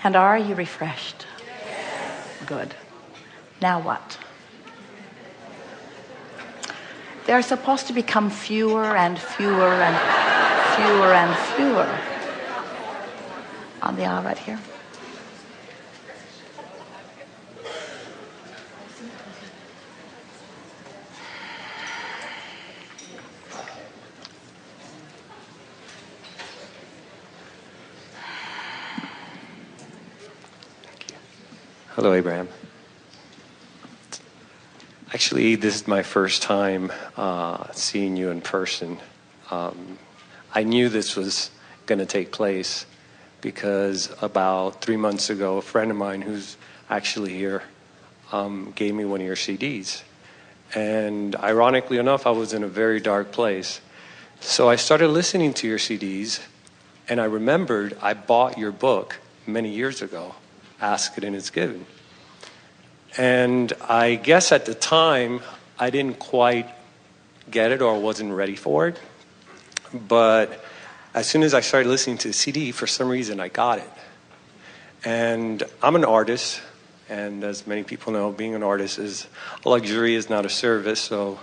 And are you refreshed? Yes. Good. Now what? They're supposed to become fewer and fewer and fewer and fewer. On the aisle right here. Hello, Abraham. Actually, this is my first time seeing you in person. I knew this was going to take place because about 3 months ago, a friend of mine who's actually here gave me one of your CDs. And ironically enough, I was in a very dark place. So I started listening to your CDs, and I remembered I bought your book many years ago, Ask It and It's Given. And I guess at the time, I didn't quite get it or wasn't ready for it. But as soon as I started listening to the CD, for some reason, I got it. And I'm an artist, and as many people know, being an artist is a luxury, is not a service. So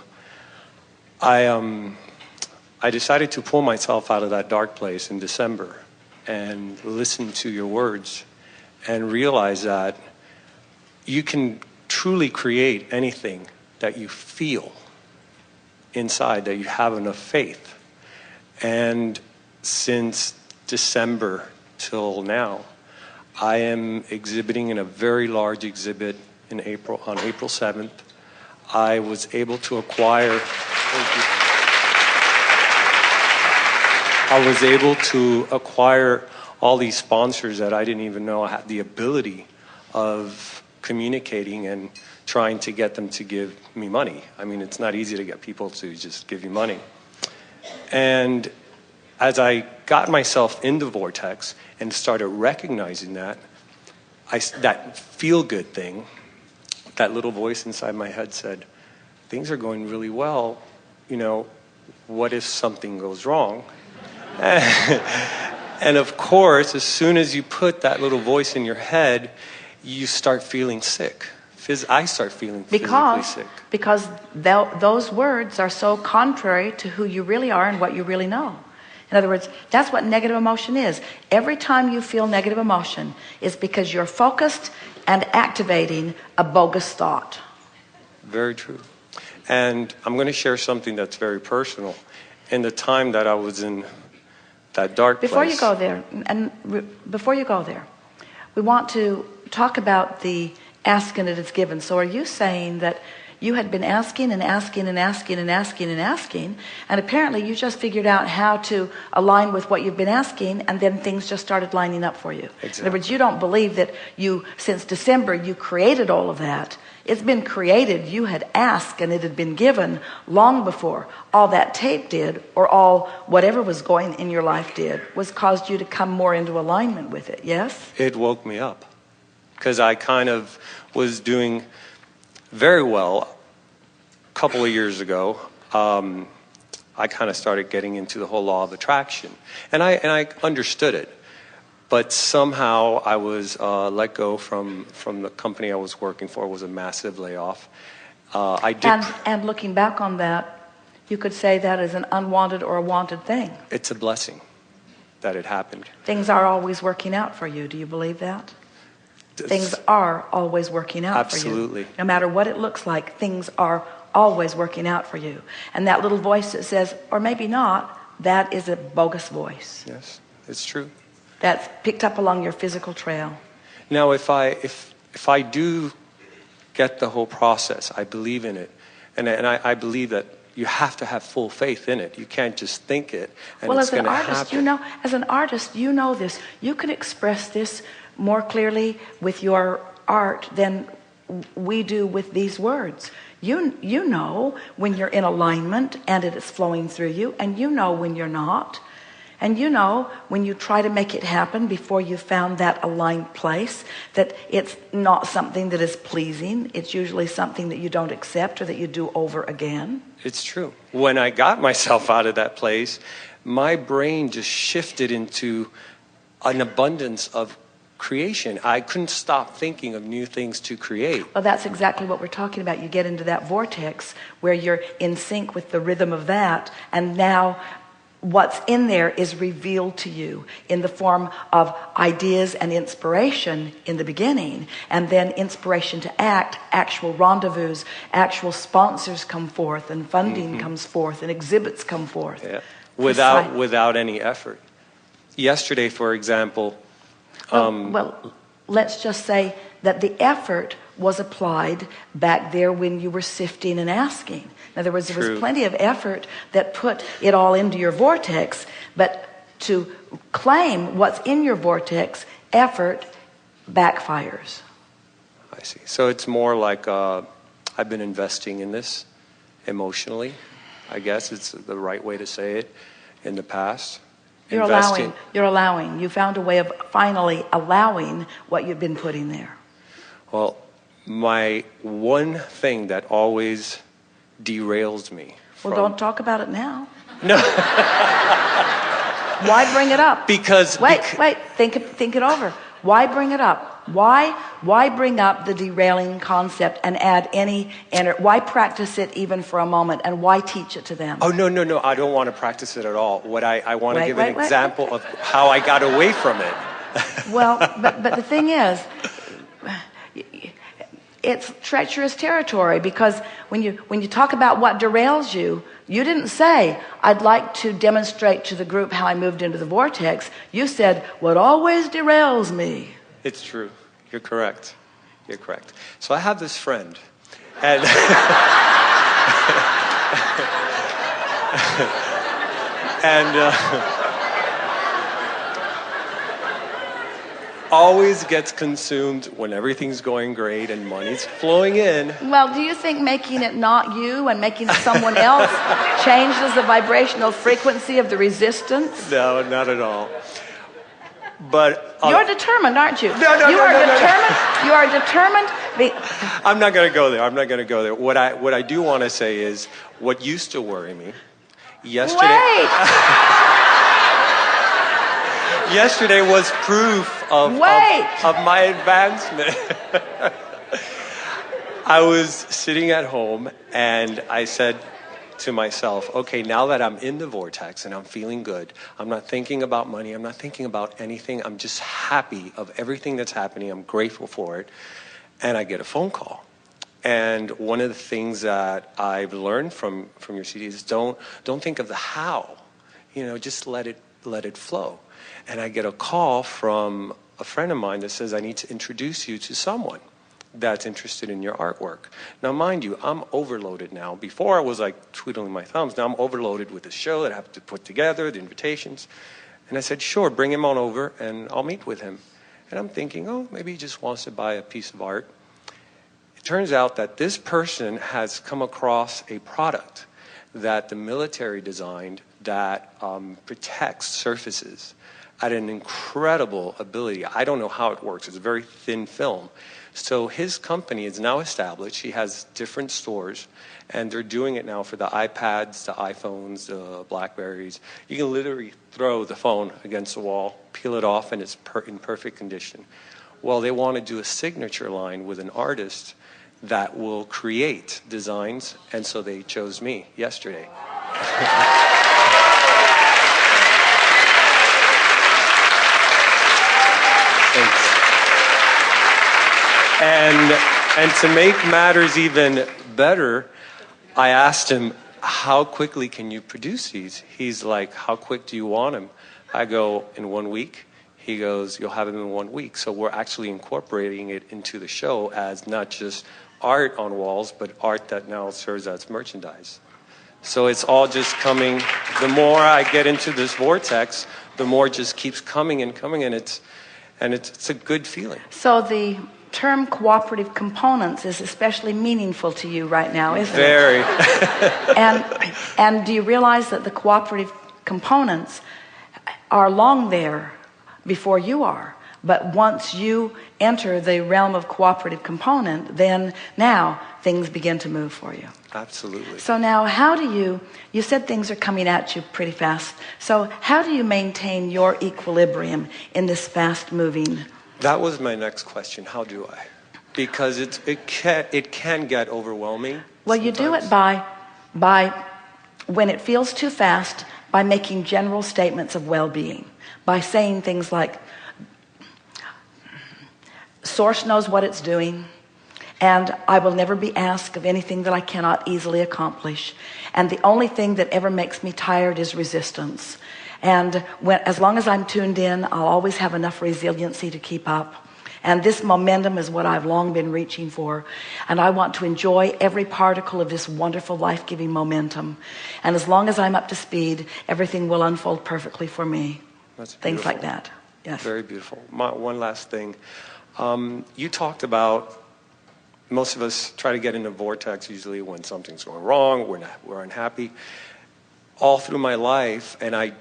I decided to pull myself out of that dark place in December and listen to your words and realize that you can truly create anything that you feel inside, that you have enough faith. And since December till now, I am exhibiting in a very large exhibit in April, on April 7th. I was able to acquire, all these sponsors that I didn't even know I had the ability of communicating and trying to get them to give me money. I mean, it's not easy to get people to just give you money. And as I got myself in the vortex and started recognizing that, that feel-good thing, that little voice inside my head said, things are going really well, you know, what if something goes wrong? And of course, as soon as you put that little voice in your head, you start feeling sick. I start feeling physically sick. Because those words are so contrary to who you really are and what you really know. In other words, that's what negative emotion is. Every time you feel negative emotion, it's because you're focused and activating a bogus thought. Very true. And I'm going to share something that's very personal. In the time that I was in that dark place. Before you go there, we want to talk about the asking it is given. So are you saying that you had been asking and asking and asking and asking and asking, and apparently you just figured out how to align with what you've been asking, and then things just started lining up for you? Exactly. In other words, you don't believe that since December, you created all of that. It's been created. You had asked and it had been given long before all that tape did, or all whatever was going in your life did, was caused you to come more into alignment with it. Yes? It woke me up because I kind of was doing very well a couple of years ago. I kind of started getting into the whole law of attraction, and I understood it. But somehow I was let go from the company I was working for. It was a massive layoff. And looking back on that, you could say that is an unwanted or a wanted thing. It's a blessing that it happened. Things are always working out for you. Do you believe that? Things are always working out for you. Absolutely. No matter what it looks like, things are always working out for you. And that little voice that says, or maybe not, that is a bogus voice. Yes, it's true. That's picked up along your physical trail. Now, if I do get the whole process, I believe in it, and I believe that you have to have full faith in it. You can't just think it, and it's going to happen. As an artist, you know this. You can express this more clearly with your art than we do with these words. You know when you're in alignment and it is flowing through you, and you know when you're not. And you know when you try to make it happen before you found that aligned place, that it's not something that is pleasing. It's usually something that you don't accept or that you do over again. It's true. When I got myself out of that place, my brain just shifted into an abundance of creation. I couldn't stop thinking of new things to create. Well, that's exactly what we're talking about. You get into that vortex where you're in sync with the rhythm of that, and now what's in there is revealed to you in the form of ideas and inspiration in the beginning, and then inspiration to act, actual rendezvous, actual sponsors come forth, and funding comes forth, and exhibits come forth. Yeah. Without any effort. Yesterday, for example, well, let's just say that the effort was applied back there when you were sifting and asking. In other words, there was plenty of effort that put it all into your vortex, but to claim what's in your vortex, effort backfires. I see. So it's more like I've been investing in this emotionally, I guess it's the right way to say it, in the past. You're allowing. You found a way of finally allowing what you've been putting there. Well, my one thing that always derails me. Well, don't talk about it now. No. Why bring it up? Because... Wait, think it over. Why bring it up? Why bring up the derailing concept and add why practice it even for a moment, and why teach it to them? Oh, no, I don't want to practice it at all. What I want to give an example of how I got away from it. Well, but the thing is, it's treacherous territory, because when you talk about what derails you, you didn't say, I'd like to demonstrate to the group how I moved into the vortex. You said, what always derails me. It's true. You're correct. So I have this friend, and always gets consumed when everything's going great and money's flowing in. Well, do you think making it not you and making it someone else changes the vibrational frequency of the resistance? No, not at all. But you're determined, aren't you? No. You are determined. I'm not going to go there. What I do want to say is, what used to worry me yesterday. Wait. Yesterday was proof of my advancement. I was sitting at home and I said to myself, okay, now that I'm in the vortex and I'm feeling good, I'm not thinking about money, I'm not thinking about anything, I'm just happy of everything that's happening, I'm grateful for it, and I get a phone call. And one of the things that I've learned from your CD is don't think of the how, just let it flow. And I get a call from a friend of mine that says, I need to introduce you to someone that's interested in your artwork. Now, mind you, I'm overloaded now. Before I was like twiddling my thumbs. Now I'm overloaded with the show that I have to put together, the invitations. And I said, sure, bring him on over and I'll meet with him. And I'm thinking, oh, maybe he just wants to buy a piece of art. It turns out that this person has come across a product that the military designed that protects surfaces at an incredible ability. I don't know how it works. It's a very thin film. So his company is now established. He has different stores, and they're doing it now for the iPads, the iPhones, the Blackberries. You can literally throw the phone against the wall, peel it off, and it's in perfect condition. Well, they want to do a signature line with an artist that will create designs, and so they chose me yesterday. Thanks. And to make matters even better, I asked him, how quickly can you produce these? He's like, how quick do you want them? I go, in 1 week. He goes, you'll have them in 1 week. So we're actually incorporating it into the show as not just art on walls, but art that now serves as merchandise. So it's all just coming. The more I get into this vortex, the more it just keeps coming, and it's a good feeling. So the term cooperative components is especially meaningful to you right now, isn't it? Very. And do you realize that the cooperative components are long there before you are? But once you enter the realm of cooperative component, then now things begin to move for you. Absolutely. So now how do you said things are coming at you pretty fast. So how do you maintain your equilibrium in this fast moving That was my next question. How do I? Because it can get overwhelming. Well, you do it by when it feels too fast, by making general statements of well-being, by saying things like, Source knows what it's doing, and I will never be asked of anything that I cannot easily accomplish. And the only thing that ever makes me tired is resistance. And as long as I'm tuned in, I'll always have enough resiliency to keep up. And this momentum is what I've long been reaching for. And I want to enjoy every particle of this wonderful life-giving momentum. And as long as I'm up to speed, everything will unfold perfectly for me. That's beautiful. Things like that. Yes. Very beautiful. One last thing. You talked about most of us try to get in a vortex usually when something's going wrong, we're unhappy. All through my life, and I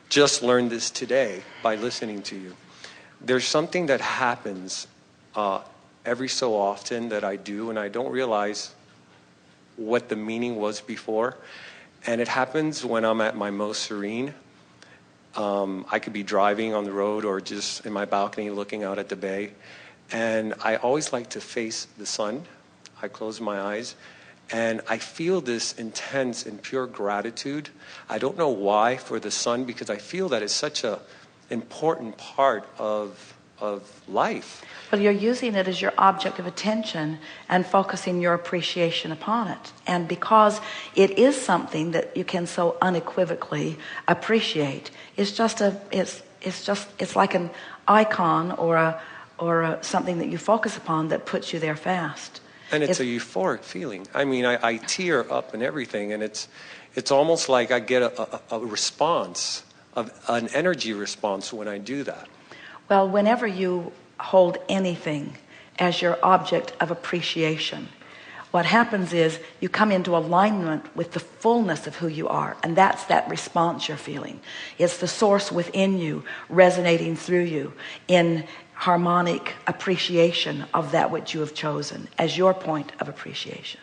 just learned this today by listening to you, there's something that happens every so often that I do, and I don't realize what the meaning was before. And it happens when I'm at my most serene. I could be driving on the road or just in my balcony looking out at the bay. And I always like to face the sun. I close my eyes. And I feel this intense and pure gratitude. I don't know why for the sun, because I feel that it's such an important part of life. Well, you're using it as your object of attention and focusing your appreciation upon it. And because it is something that you can so unequivocally appreciate, it's like an icon or something that you focus upon that puts you there fast. And it's a euphoric feeling. I mean, I tear up and everything, and it's almost like I get a response, an energy response when I do that. Well, whenever you hold anything as your object of appreciation, what happens is you come into alignment with the fullness of who you are, and that's that response you're feeling. It's the source within you resonating through you in harmonic appreciation of that which you have chosen as your point of appreciation.